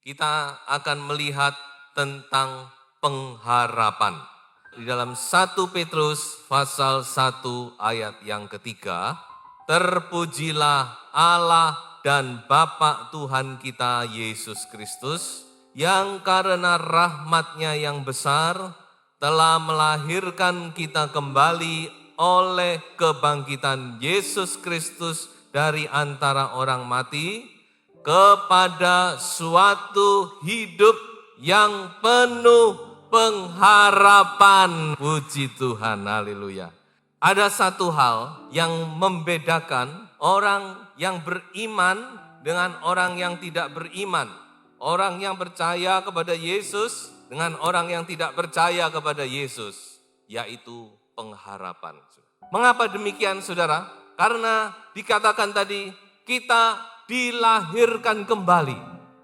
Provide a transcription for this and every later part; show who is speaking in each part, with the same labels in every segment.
Speaker 1: kita akan melihat tentang pengharapan. Di dalam 1 Petrus pasal 1 ayat yang ketiga, terpujilah Allah dan Bapa Tuhan kita Yesus Kristus, yang karena rahmat-Nya yang besar telah melahirkan kita kembali oleh kebangkitan Yesus Kristus dari antara orang mati kepada suatu hidup yang penuh pengharapan. Puji Tuhan, haleluya. Ada satu hal yang membedakan orang yang beriman dengan orang yang tidak beriman. Orang yang percaya kepada Yesus dengan orang yang tidak percaya kepada Yesus, yaitu pengharapan. Mengapa demikian, saudara? Karena dikatakan tadi, kita dilahirkan kembali.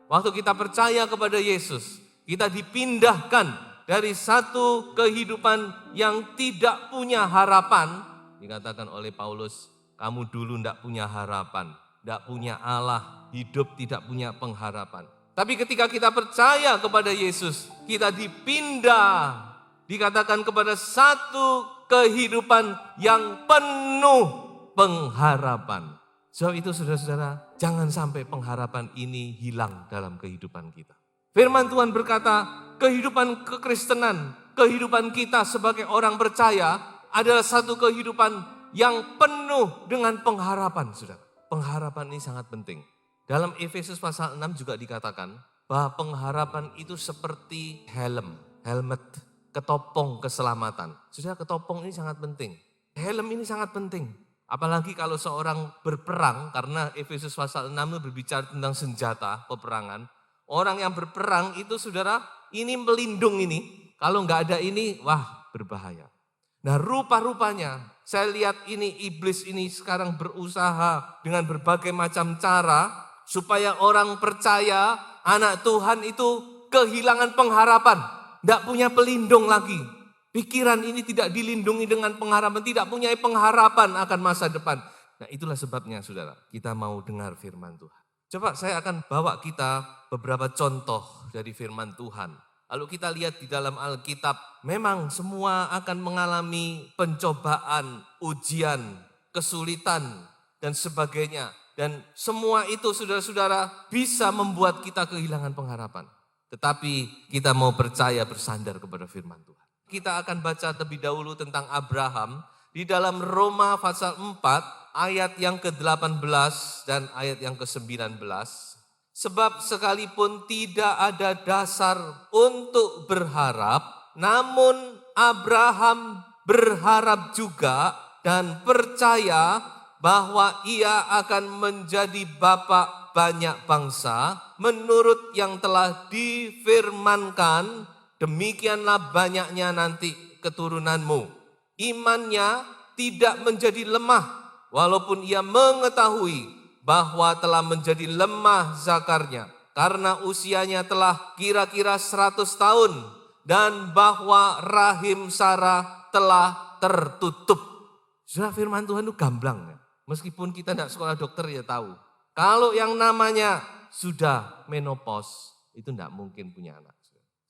Speaker 1: Waktu kita percaya kepada Yesus, kita dipindahkan dari satu kehidupan yang tidak punya harapan. Dikatakan oleh Paulus, kamu dulu tidak punya harapan, tidak punya Allah, hidup tidak punya pengharapan. Tapi ketika kita percaya kepada Yesus, kita dipindah, dikatakan kepada satu kehidupan yang penuh pengharapan. Sebab itu saudara-saudara, jangan sampai pengharapan ini hilang dalam kehidupan kita. Firman Tuhan berkata, kehidupan kekristenan, kehidupan kita sebagai orang percaya adalah satu kehidupan yang penuh dengan pengharapan, saudara. Pengharapan ini sangat penting. Dalam Efesus pasal 6 juga dikatakan bahwa pengharapan itu seperti helmet, ketopong keselamatan. Saudara, ketopong ini sangat penting. Helm ini sangat penting. Apalagi kalau seorang berperang, karena Efesus pasal 6 itu berbicara tentang senjata peperangan. Orang yang berperang itu saudara, ini melindung ini. Kalau nggak ada ini, wah berbahaya. Nah rupa-rupanya, saya lihat ini iblis ini sekarang berusaha dengan berbagai macam cara supaya orang percaya, anak Tuhan itu kehilangan pengharapan. Tidak punya pelindung lagi. Pikiran ini tidak dilindungi dengan pengharapan, tidak punya pengharapan akan masa depan. Nah itulah sebabnya saudara, kita mau dengar firman Tuhan. Coba saya akan bawa kita beberapa contoh dari firman Tuhan. Lalu kita lihat di dalam Alkitab, memang semua akan mengalami pencobaan, ujian, kesulitan, dan sebagainya. Dan semua itu saudara-saudara bisa membuat kita kehilangan pengharapan. Tetapi kita mau percaya bersandar kepada firman Tuhan. Kita akan baca terlebih dahulu tentang Abraham di dalam Roma pasal 4 ayat yang ke-18 dan ayat yang ke-19. Sebab sekalipun tidak ada dasar untuk berharap, namun Abraham berharap juga dan percaya bahwa ia akan menjadi bapa banyak bangsa menurut yang telah difirmankan, demikianlah banyaknya nanti keturunanmu. Imannya tidak menjadi lemah walaupun ia mengetahui bahwa telah menjadi lemah zakarnya karena usianya telah kira-kira 100 tahun dan bahwa rahim Sarah telah tertutup. Sudah firman Tuhan itu gamblang ya. Meskipun kita tidak sekolah dokter ya tahu. Kalau yang namanya sudah menopause itu tidak mungkin punya anak.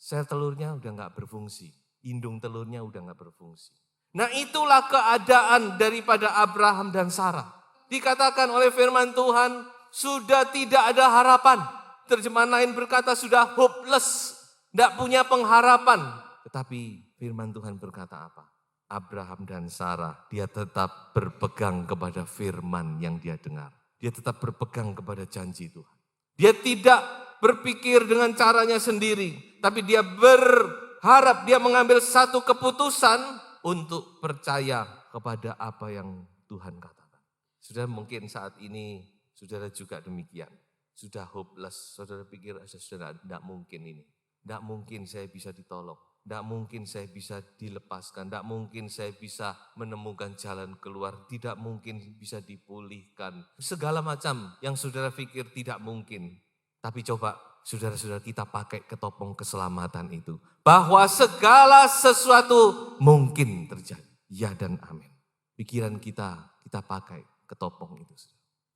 Speaker 1: Sel telurnya udah nggak berfungsi, indung telurnya udah nggak berfungsi. Nah itulah keadaan daripada Abraham dan Sarah. Dikatakan oleh firman Tuhan sudah tidak ada harapan. Terjemahan lain berkata sudah hopeless, tidak punya pengharapan. Tetapi firman Tuhan berkata apa? Abraham dan Sarah, dia tetap berpegang kepada firman yang dia dengar. Dia tetap berpegang kepada janji Tuhan. Dia tidak berpikir dengan caranya sendiri, tapi dia berharap, dia mengambil satu keputusan untuk percaya kepada apa yang Tuhan katakan. Sudah mungkin saat ini, saudara juga demikian. Sudah hopeless, saudara pikir, saudara tidak mungkin ini. Tidak mungkin saya bisa ditolong. Tidak mungkin saya bisa dilepaskan, tidak mungkin saya bisa menemukan jalan keluar, tidak mungkin bisa dipulihkan. Segala macam yang saudara pikir tidak mungkin. Tapi coba saudara-saudara kita pakai ketopong keselamatan itu. Bahwa segala sesuatu mungkin terjadi. Ya dan amin. Pikiran kita pakai ketopong itu.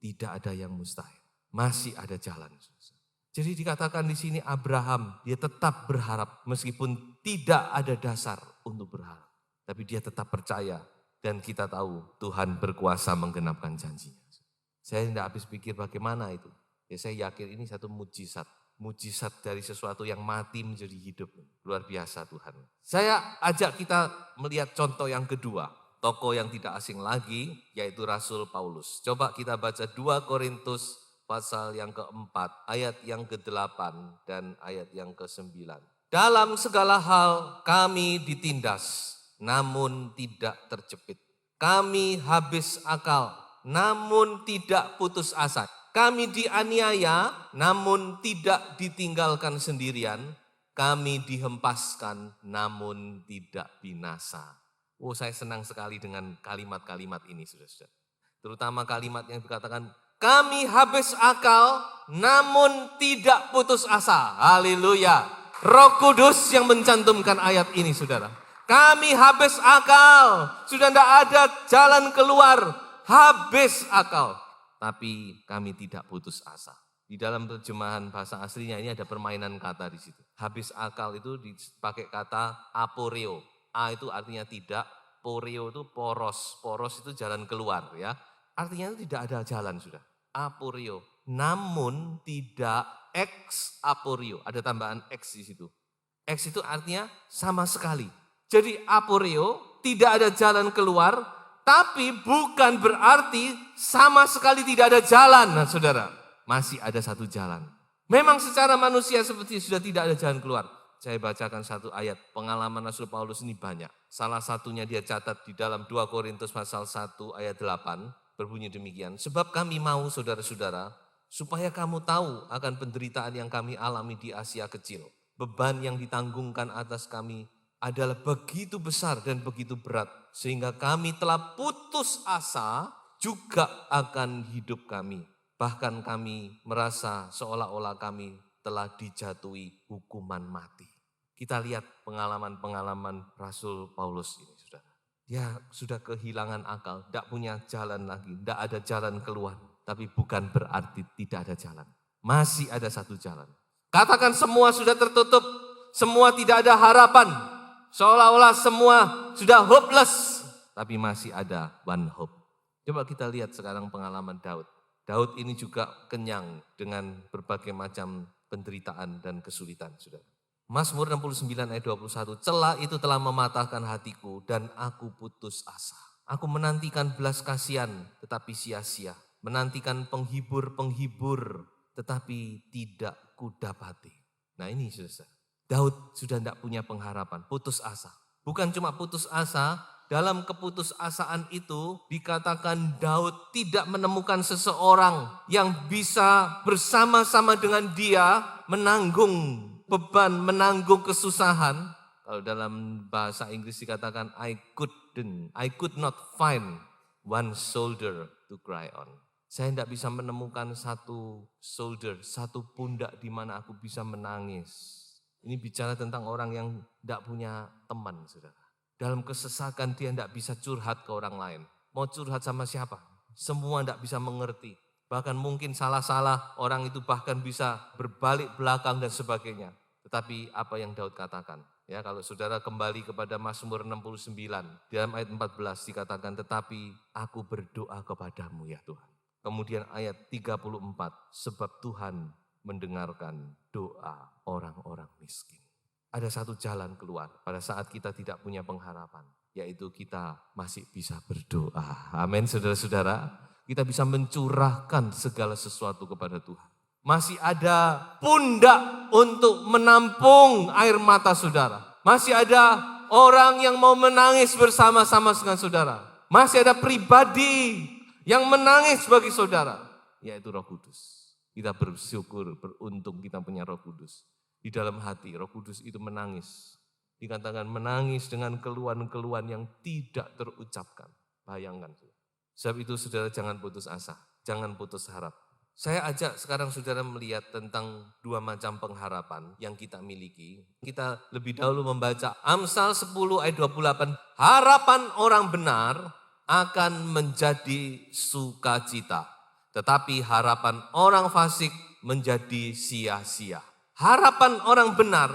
Speaker 1: Tidak ada yang mustahil. Masih ada jalan. Jadi dikatakan di sini Abraham, dia tetap berharap meskipun tidak ada dasar untuk berharap. Tapi dia tetap percaya dan kita tahu Tuhan berkuasa menggenapkan janjinya. Saya tidak habis pikir bagaimana itu. Ya saya yakin ini satu mujizat. Mujizat dari sesuatu yang mati menjadi hidup. Luar biasa Tuhan. Saya ajak kita melihat contoh yang kedua. Tokoh yang tidak asing lagi yaitu Rasul Paulus. Coba kita baca 2 Korintus pasal yang keempat, ayat yang ke-8 dan ayat yang ke-9. Dalam segala hal kami ditindas, namun tidak terjepit. Kami habis akal, namun tidak putus asa. Kami dianiaya, namun tidak ditinggalkan sendirian. Kami dihempaskan, namun tidak binasa. Oh, saya senang sekali dengan kalimat-kalimat ini, saudara-saudara. Terutama kalimat yang dikatakan, kami habis akal, namun tidak putus asa. Haleluya. Roh Kudus yang mencantumkan ayat ini, saudara. Kami habis akal, sudah tidak ada jalan keluar, habis akal. Tapi kami tidak putus asa. Di dalam terjemahan bahasa aslinya ini ada permainan kata di situ. Habis akal itu dipakai kata aporeo. A itu artinya tidak, poreo itu poros. Poros itu jalan keluar ya. Artinya itu tidak ada jalan sudah. Aporeo. Namun tidak ex aporeo. Ada tambahan ex di situ. Ex itu artinya sama sekali. Jadi aporeo tidak ada jalan keluar. Tapi bukan berarti sama sekali tidak ada jalan. Nah saudara, masih ada satu jalan. Memang secara manusia seperti sudah tidak ada jalan keluar. Saya bacakan satu ayat, pengalaman Rasul Paulus ini banyak. Salah satunya dia catat di dalam 2 Korintus pasal 1 ayat 8, berbunyi demikian. Sebab kami mau saudara-saudara, supaya kamu tahu akan penderitaan yang kami alami di Asia kecil. Beban yang ditanggungkan atas kami adalah begitu besar dan begitu berat. Sehingga kami telah putus asa juga akan hidup kami. Bahkan kami merasa seolah-olah kami telah dijatuhi hukuman mati. Kita lihat pengalaman-pengalaman Rasul Paulus ini, saudara. Dia sudah kehilangan akal, tidak punya jalan lagi, tidak ada jalan keluar. Tapi bukan berarti tidak ada jalan. Masih ada satu jalan. Katakan semua sudah tertutup, semua tidak ada harapan. Seolah-olah semua sudah hopeless. Tapi masih ada one hope. Coba kita lihat sekarang pengalaman Daud. Daud ini juga kenyang dengan berbagai macam penderitaan dan kesulitan, saudara. Mazmur 69 ayat 21, celah itu telah mematahkan hatiku dan aku putus asa. Aku menantikan belas kasihan tetapi sia-sia. Menantikan penghibur-penghibur tetapi tidak kudapati. Nah ini saudara, Daud sudah tidak punya pengharapan, putus asa. Bukan cuma putus asa, dalam keputusasaan itu dikatakan Daud tidak menemukan seseorang yang bisa bersama-sama dengan dia menanggung beban, menanggung kesusahan. Kalau dalam bahasa Inggris dikatakan I could not find one shoulder to cry on. Saya tidak bisa menemukan satu shoulder, satu pundak di mana aku bisa menangis. Ini bicara tentang orang yang tidak punya teman, saudara. Dalam kesesakan dia tidak bisa curhat ke orang lain. Mau curhat sama siapa? Semua tidak bisa mengerti. Bahkan mungkin salah-salah orang itu bahkan bisa berbalik belakang dan sebagainya. Tetapi apa yang Daud katakan? Ya, kalau saudara kembali kepada Mazmur 69, di dalam ayat 14 dikatakan, tetapi aku berdoa kepadamu ya Tuhan. Kemudian ayat 34, sebab Tuhan mendengarkan doa orang-orang miskin. Ada satu jalan keluar pada saat kita tidak punya pengharapan, yaitu kita masih bisa berdoa. Amin saudara-saudara, kita bisa mencurahkan segala sesuatu kepada Tuhan. Masih ada pundak untuk menampung air mata saudara. Masih ada orang yang mau menangis bersama-sama dengan saudara. Masih ada pribadi yang menangis bagi saudara, yaitu Roh Kudus. Kita bersyukur, beruntung kita punya Roh Kudus. Di dalam hati Roh Kudus itu menangis. Dikatakan menangis dengan keluhan-keluhan yang tidak terucapkan. Bayangkan. Sebab itu saudara jangan putus asa, jangan putus harap. Saya ajak sekarang saudara melihat tentang dua macam pengharapan yang kita miliki. Kita lebih dahulu membaca Amsal 10 ayat 28. Harapan orang benar akan menjadi sukacita. Tetapi harapan orang fasik menjadi sia-sia. Harapan orang benar,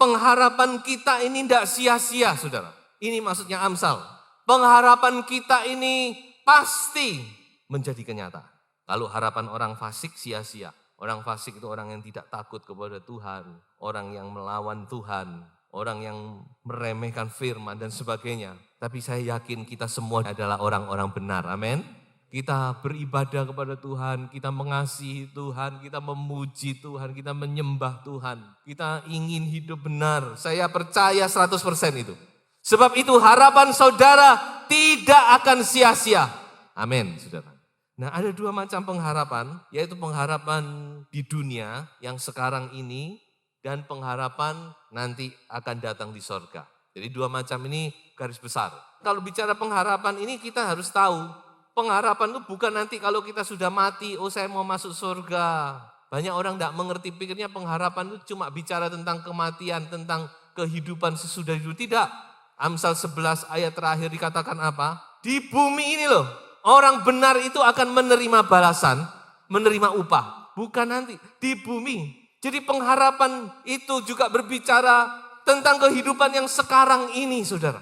Speaker 1: pengharapan kita ini tidak sia-sia, saudara. Ini maksudnya Amsal. Pengharapan kita ini pasti menjadi kenyataan. Kalau harapan orang fasik sia-sia. Orang fasik itu orang yang tidak takut kepada Tuhan, orang yang melawan Tuhan, orang yang meremehkan firman dan sebagainya. Tapi saya yakin kita semua adalah orang-orang benar, amin. Kita beribadah kepada Tuhan, kita mengasihi Tuhan, kita memuji Tuhan, kita menyembah Tuhan. Kita ingin hidup benar, saya percaya 100% itu. Sebab itu harapan saudara tidak akan sia-sia. Amin, saudara. Nah, ada dua macam pengharapan, yaitu pengharapan di dunia yang sekarang ini dan pengharapan nanti akan datang di sorga. Jadi dua macam ini garis besar. Kalau bicara pengharapan ini kita harus tahu, pengharapan itu bukan nanti kalau kita sudah mati, oh saya mau masuk surga. Banyak orang tidak mengerti, pikirnya pengharapan itu cuma bicara tentang kematian, tentang kehidupan sesudah hidup. Tidak. Amsal 11 ayat terakhir dikatakan apa? Di bumi ini loh, orang benar itu akan menerima balasan, menerima upah. Bukan nanti, di bumi. Jadi pengharapan itu juga berbicara tentang kehidupan yang sekarang ini, saudara.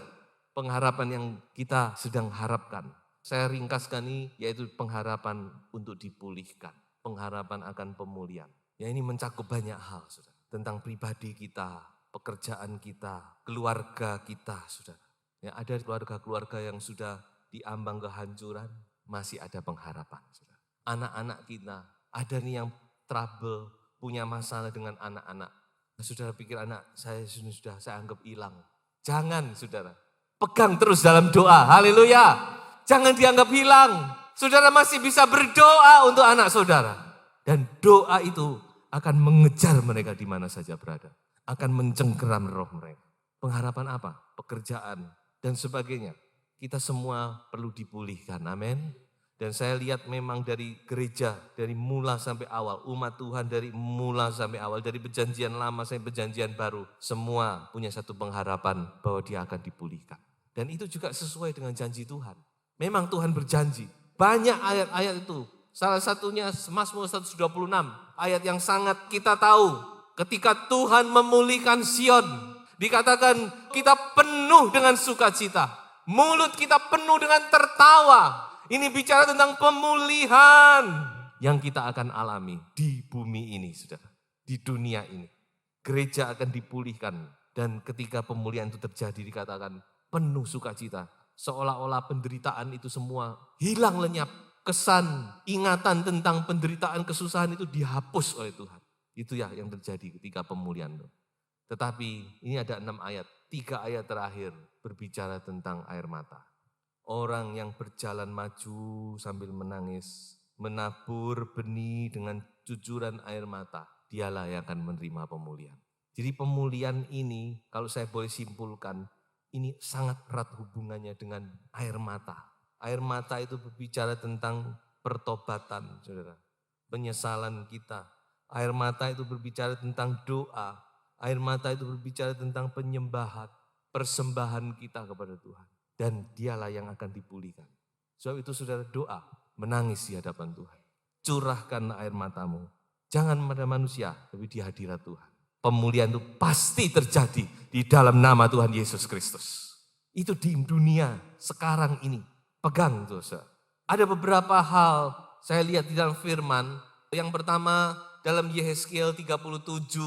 Speaker 1: Pengharapan yang kita sedang harapkan. Saya ringkaskan ini, yaitu pengharapan untuk dipulihkan. Pengharapan akan pemulihan. Ya ini mencakup banyak hal, saudara. Tentang pribadi kita, pekerjaan kita, keluarga kita, saudara. Ya, ada keluarga-keluarga yang sudah diambang kehancuran, masih ada pengharapan. Saudara. Anak-anak kita, ada nih yang trouble, punya masalah dengan anak-anak. Saudara pikir anak saya sudah saya anggap hilang. Jangan, saudara. Pegang terus dalam doa, haleluya. Jangan dianggap hilang. Saudara masih bisa berdoa untuk anak saudara. Dan doa itu akan mengejar mereka di mana saja berada. Akan mencengkeram roh mereka. Pengharapan apa? Pekerjaan dan sebagainya. Kita semua perlu dipulihkan, amin. Dan saya lihat memang dari gereja, dari mula sampai awal, umat Tuhan dari mula sampai awal, dari perjanjian lama sampai perjanjian baru, semua punya satu pengharapan bahwa dia akan dipulihkan. Dan itu juga sesuai dengan janji Tuhan. Memang Tuhan berjanji, banyak ayat-ayat itu. Salah satunya Mazmur 126, ayat yang sangat kita tahu. Ketika Tuhan memulihkan Sion, dikatakan kita penuh dengan sukacita. Mulut kita penuh dengan tertawa. Ini bicara tentang pemulihan yang kita akan alami di bumi ini, saudara. Di dunia ini. Gereja akan dipulihkan. Dan ketika pemulihan itu terjadi dikatakan penuh sukacita. Seolah-olah penderitaan itu semua hilang lenyap. Kesan, ingatan tentang penderitaan, kesusahan itu dihapus oleh Tuhan. Itu ya yang terjadi ketika pemulihan. Tetapi ini ada 6 ayat. 3 ayat terakhir berbicara tentang air mata. Orang yang berjalan maju sambil menangis, menabur benih dengan cucuran air mata, dialah yang akan menerima pemulihan. Jadi pemulihan ini, kalau saya boleh simpulkan, ini sangat erat hubungannya dengan air mata. Air mata itu berbicara tentang pertobatan, saudara. Penyesalan kita. Air mata itu berbicara tentang doa. Air mata itu berbicara tentang penyembahan, persembahan kita kepada Tuhan. Dan dialah yang akan dipulihkan. Sebab itu saudara doa, menangis di hadapan Tuhan. Curahkan air matamu. Jangan pada manusia, tapi di hadirat Tuhan. Pemulihan itu pasti terjadi di dalam nama Tuhan Yesus Kristus. Itu di dunia sekarang ini. Pegang itu saudara. Ada beberapa hal saya lihat di dalam firman. Yang pertama dalam Yehezkiel 37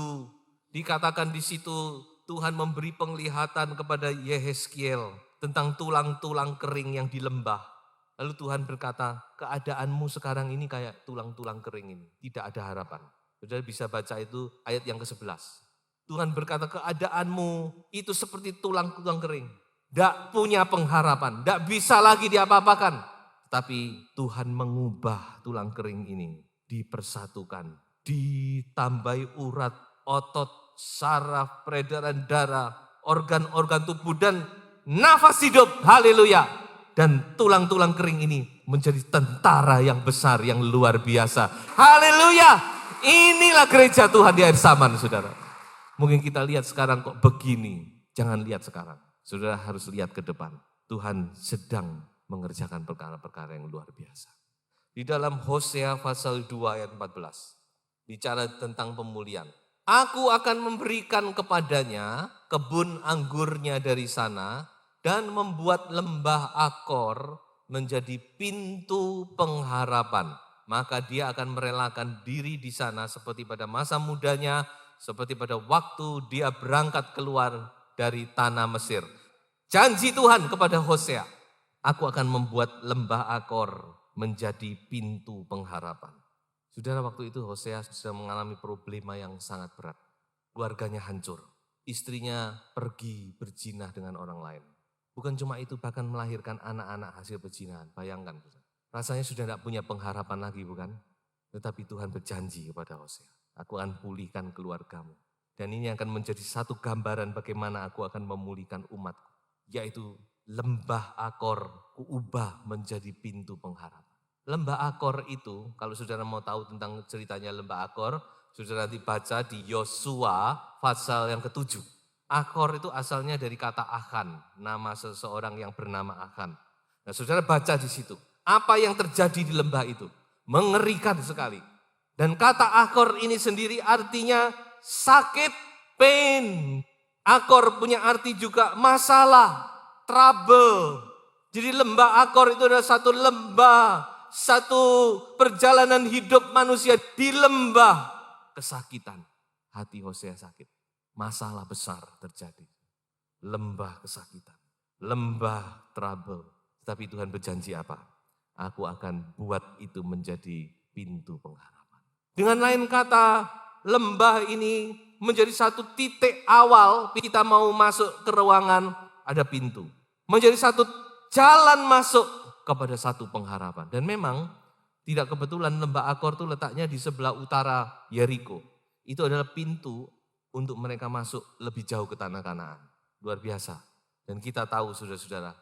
Speaker 1: dikatakan di situ Tuhan memberi penglihatan kepada Yehezkiel tentang tulang-tulang kering yang di lembah. Lalu Tuhan berkata, keadaanmu sekarang ini kayak tulang-tulang kering ini. Tidak ada harapan. Saudara bisa baca itu ayat yang ke-11. Tuhan berkata, keadaanmu itu seperti tulang-tulang kering. Tidak punya pengharapan, tidak bisa lagi diapa-apakan. Tapi Tuhan mengubah tulang kering ini, dipersatukan, ditambahi urat, otot, saraf, peredaran darah, organ-organ tubuh dan nafas hidup, haleluya. Dan tulang-tulang kering ini menjadi tentara yang besar, yang luar biasa. Haleluya, inilah gereja Tuhan di akhir zaman, saudara. Mungkin kita lihat sekarang kok begini, jangan lihat sekarang. Saudara harus lihat ke depan. Tuhan sedang mengerjakan perkara-perkara yang luar biasa. Di dalam Hosea pasal 2 ayat 14. bicara tentang pemulihan. Aku akan memberikan kepadanya kebun anggurnya dari sana dan membuat lembah Akor menjadi pintu pengharapan. Maka dia akan merelakan diri di sana seperti pada masa mudanya, seperti pada waktu dia berangkat keluar dari tanah Mesir. Janji Tuhan kepada Hosea, aku akan membuat lembah Akor menjadi pintu pengharapan. Saudara, waktu itu Hosea sudah mengalami problema yang sangat berat. Keluarganya hancur, istrinya pergi berzina dengan orang lain. Bukan cuma itu, bahkan melahirkan anak-anak hasil perzinahan. Bayangkan, rasanya sudah tidak punya pengharapan lagi, bukan? Tetapi Tuhan berjanji kepada Hosea, aku akan pulihkan keluargamu. Dan ini akan menjadi satu gambaran bagaimana aku akan memulihkan umatku. Yaitu lembah Akor kuubah menjadi pintu pengharapan. Lembah Akor itu, kalau saudara mau tahu tentang ceritanya lembah Akor, saudara nanti baca di Yosua pasal yang ke-7. Akor itu asalnya dari kata Achan, nama seseorang yang bernama Achan. Nah, saudara baca di situ, apa yang terjadi di lembah itu? Mengerikan sekali. Dan kata Akor ini sendiri artinya sakit, pain. Akor punya arti juga masalah, trouble. Jadi lembah Akor itu adalah satu lembah, satu perjalanan hidup manusia di lembah kesakitan. Hati Hosea sakit. Masalah besar terjadi. Lembah kesakitan. Lembah trouble. Tapi Tuhan berjanji apa? Aku akan buat itu menjadi pintu pengharapan. Dengan lain kata, lembah ini menjadi satu titik awal kita mau masuk ke ruangan, ada pintu. Menjadi satu jalan masuk kepada satu pengharapan. Dan memang tidak kebetulan lembah Akor itu letaknya di sebelah utara Yeriko. Itu adalah pintu untuk mereka masuk lebih jauh ke tanah Kanaan. Luar biasa. Dan kita tahu saudara-saudara,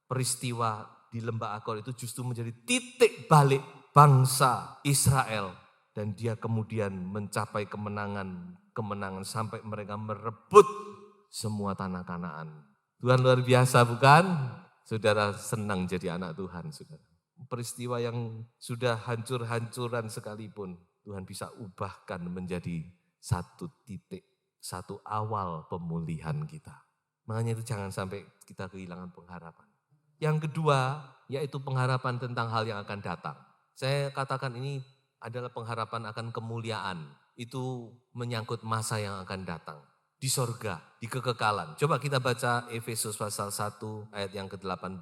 Speaker 1: peristiwa di lembah Akor itu justru menjadi titik balik bangsa Israel. Dan dia kemudian mencapai kemenangan sampai mereka merebut semua tanah Kanaan. Tuhan luar biasa bukan? Saudara senang jadi anak Tuhan, saudara. Peristiwa yang sudah hancur-hancuran sekalipun, Tuhan bisa ubahkan menjadi satu titik, satu awal pemulihan kita. Makanya itu jangan sampai kita kehilangan pengharapan. Yang kedua, yaitu pengharapan tentang hal yang akan datang. Saya katakan ini adalah pengharapan akan kemuliaan. Itu menyangkut masa yang akan datang. Di sorga, di kekekalan. Coba kita baca Efesus pasal 1 ayat yang ke-18.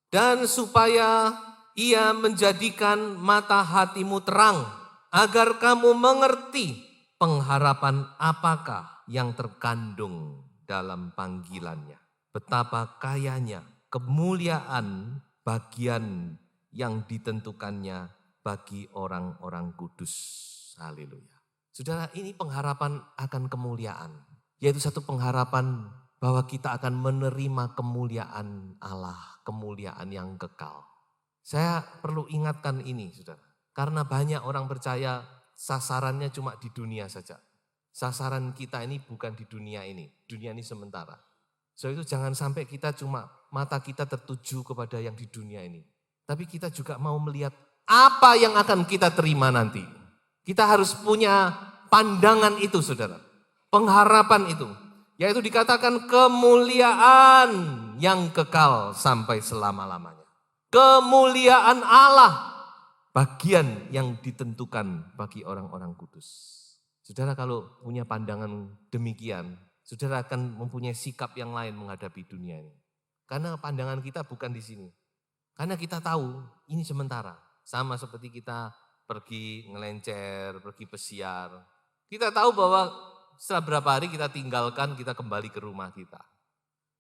Speaker 1: Dan supaya ia menjadikan mata hatimu terang, agar kamu mengerti pengharapan apakah yang terkandung dalam panggilannya. Betapa kayanya kemuliaan bagian yang ditentukannya bagi orang-orang kudus. Haleluya. Saudara, ini pengharapan akan kemuliaan. Yaitu satu pengharapan bahwa kita akan menerima kemuliaan Allah, kemuliaan yang kekal. Saya perlu ingatkan ini, saudara. Karena banyak orang percaya sasarannya cuma di dunia saja. Sasaran kita ini bukan di dunia ini sementara. So itu jangan sampai kita cuma mata kita tertuju kepada yang di dunia ini. Tapi kita juga mau melihat apa yang akan kita terima nanti. Kita harus punya pandangan itu, saudara. Pengharapan itu. Yaitu dikatakan kemuliaan yang kekal sampai selama-lamanya. Kemuliaan Allah. Bagian yang ditentukan bagi orang-orang kudus. Saudara kalau punya pandangan demikian, saudara akan mempunyai sikap yang lain menghadapi dunia ini. Karena pandangan kita bukan di sini. Karena kita tahu ini sementara. Sama seperti kita pergi ngelencer, pergi pesiar. Kita tahu bahwa setelah berapa hari kita tinggalkan, kita kembali ke rumah kita.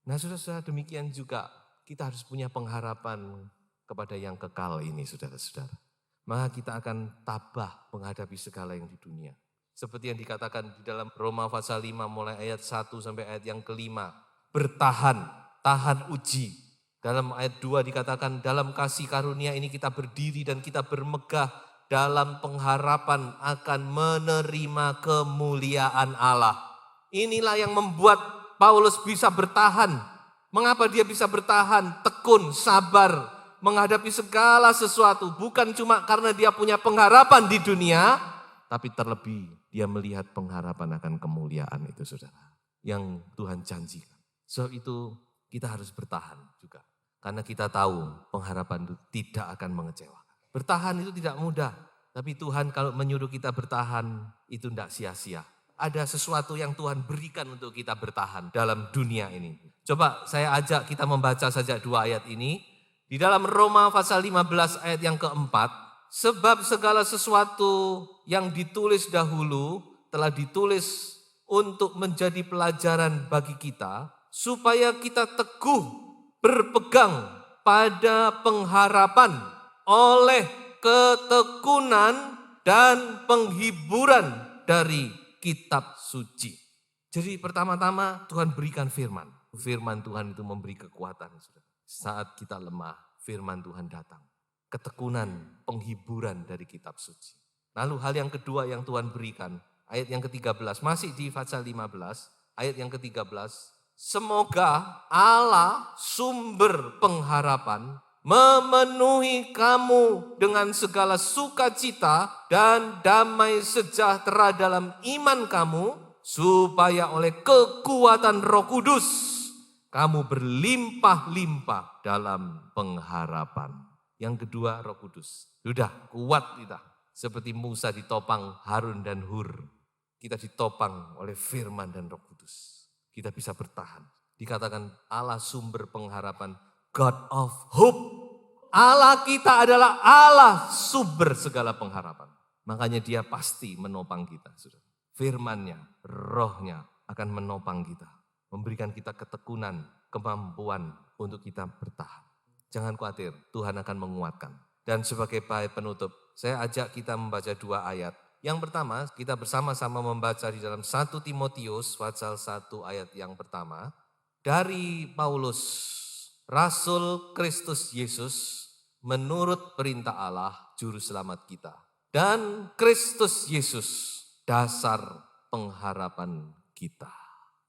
Speaker 1: Nah saudara-saudara demikian juga kita harus punya pengharapan kepada yang kekal ini saudara-saudara. Maka kita akan tabah menghadapi segala yang di dunia. Seperti yang dikatakan di dalam Roma pasal 5 mulai ayat 1 sampai ayat yang kelima. Bertahan, tahan uji. Dalam ayat 2 dikatakan dalam kasih karunia ini kita berdiri dan kita bermegah dalam pengharapan akan menerima kemuliaan Allah. Inilah yang membuat Paulus bisa bertahan. Mengapa dia bisa bertahan, tekun, sabar, menghadapi segala sesuatu. Bukan cuma karena dia punya pengharapan di dunia, tapi terlebih dia melihat pengharapan akan kemuliaan itu saudara, yang Tuhan janjikan. Sebab itu kita harus bertahan juga. Karena kita tahu pengharapan itu tidak akan mengecewakan. Bertahan itu tidak mudah, tapi Tuhan kalau menyuruh kita bertahan itu tidak sia-sia. Ada sesuatu yang Tuhan berikan untuk kita bertahan dalam dunia ini. Coba saya ajak kita membaca saja 2 ayat ini. Di dalam Roma pasal 15 ayat yang keempat. Sebab segala sesuatu yang ditulis dahulu telah ditulis untuk menjadi pelajaran bagi kita, supaya kita teguh berpegang pada pengharapan oleh ketekunan dan penghiburan dari kitab suci. Jadi pertama-tama Tuhan berikan firman. Firman Tuhan itu memberi kekuatan. Saat kita lemah, firman Tuhan datang. Ketekunan, penghiburan dari kitab suci. Lalu hal yang kedua yang Tuhan berikan, ayat yang ke-13, masih di pasal 15, ayat yang ke-13, semoga Allah sumber pengharapan memenuhi kamu dengan segala sukacita dan damai sejahtera dalam iman kamu, supaya oleh kekuatan Roh Kudus kamu berlimpah-limpah dalam pengharapan. Yang kedua, Roh Kudus. Sudah kuat kita. Seperti Musa ditopang Harun dan Hur. Kita ditopang oleh firman dan Roh Kudus. Kita bisa bertahan. Dikatakan Allah sumber pengharapan. God of hope. Allah kita adalah Allah sumber segala pengharapan. Makanya dia pasti menopang kita. Firman-Nya, rohnya akan menopang kita. Memberikan kita ketekunan, kemampuan untuk kita bertahan. Jangan khawatir, Tuhan akan menguatkan. Dan sebagai baik penutup, saya ajak kita membaca 2 ayat. Yang pertama, kita bersama-sama membaca di dalam 1 Timotius pasal 1 ayat yang pertama. Dari Paulus, Rasul Kristus Yesus, menurut perintah Allah, Juru Selamat kita. Dan Kristus Yesus, dasar pengharapan kita.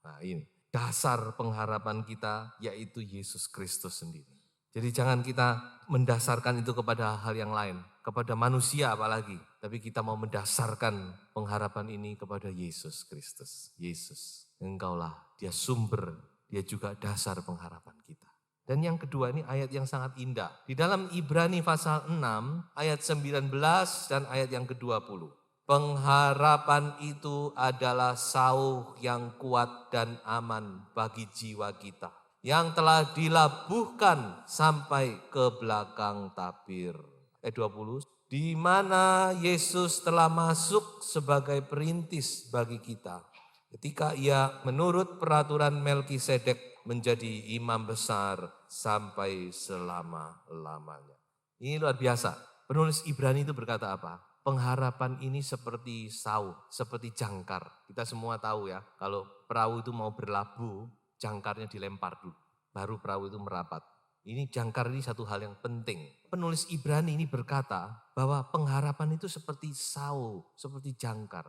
Speaker 1: Nah ini, dasar pengharapan kita yaitu Yesus Kristus sendiri. Jadi jangan kita mendasarkan itu kepada hal yang lain, kepada manusia apalagi. Tapi kita mau mendasarkan pengharapan ini kepada Yesus Kristus. Yesus, Engkaulah, dia sumber, dia juga dasar pengharapan kita. Dan yang kedua ini ayat yang sangat indah. Di dalam Ibrani pasal 6 ayat 19 dan ayat yang ke-20. Pengharapan itu adalah sauh yang kuat dan aman bagi jiwa kita, yang telah dilabuhkan sampai ke belakang tabir. Ayat 20, di mana Yesus telah masuk sebagai perintis bagi kita. Ketika ia menurut peraturan Melkisedek menjadi imam besar sampai selama-lamanya. Ini luar biasa. Penulis Ibrani itu berkata apa? Pengharapan ini seperti sauh, seperti jangkar. Kita semua tahu ya, kalau perahu itu mau berlabuh, jangkarnya dilempar dulu, baru perahu itu merapat. Ini jangkar ini satu hal yang penting. Penulis Ibrani ini berkata bahwa pengharapan itu seperti sauh, seperti jangkar.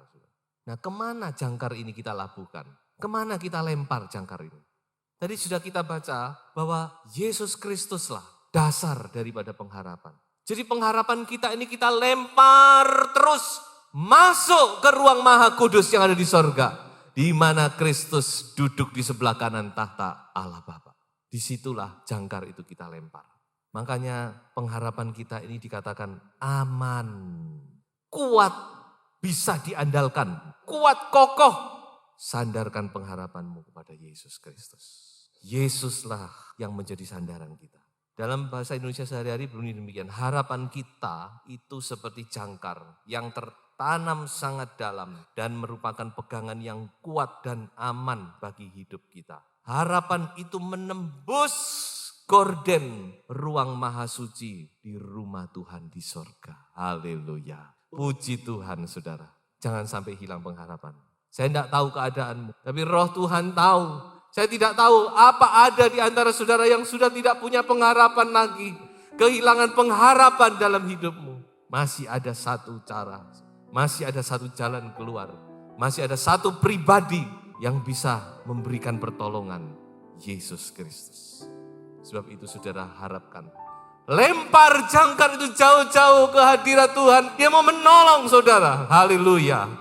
Speaker 1: Nah, kemana jangkar ini kita labuhkan? Kemana kita lempar jangkar ini? Tadi sudah kita baca bahwa Yesus Kristuslah dasar daripada pengharapan. Jadi pengharapan kita ini kita lempar terus masuk ke ruang Maha Kudus yang ada di sorga. Di mana Kristus duduk di sebelah kanan tahta Allah Bapa. Disitulah jangkar itu kita lempar. Makanya pengharapan kita ini dikatakan aman, kuat, bisa diandalkan, kuat, kokoh. Sandarkan pengharapanmu kepada Yesus Kristus. Yesuslah yang menjadi sandaran kita. Dalam bahasa Indonesia sehari-hari bunyi demikian, harapan kita itu seperti jangkar yang tertanam sangat dalam dan merupakan pegangan yang kuat dan aman bagi hidup kita. Harapan itu menembus gorden ruang maha suci di rumah Tuhan di sorga. Haleluya. Puji Tuhan saudara. Jangan sampai hilang pengharapan. Saya tidak tahu keadaanmu, tapi roh Tuhan tahu. Saya tidak tahu apa ada di antara saudara yang sudah tidak punya pengharapan lagi. Kehilangan pengharapan dalam hidupmu. Masih ada satu cara, masih ada satu jalan keluar. Masih ada satu pribadi yang bisa memberikan pertolongan. Yesus Kristus. Sebab itu saudara harapkan. Lempar jangkar itu jauh-jauh ke hadirat Tuhan. Dia mau menolong saudara. Haleluya.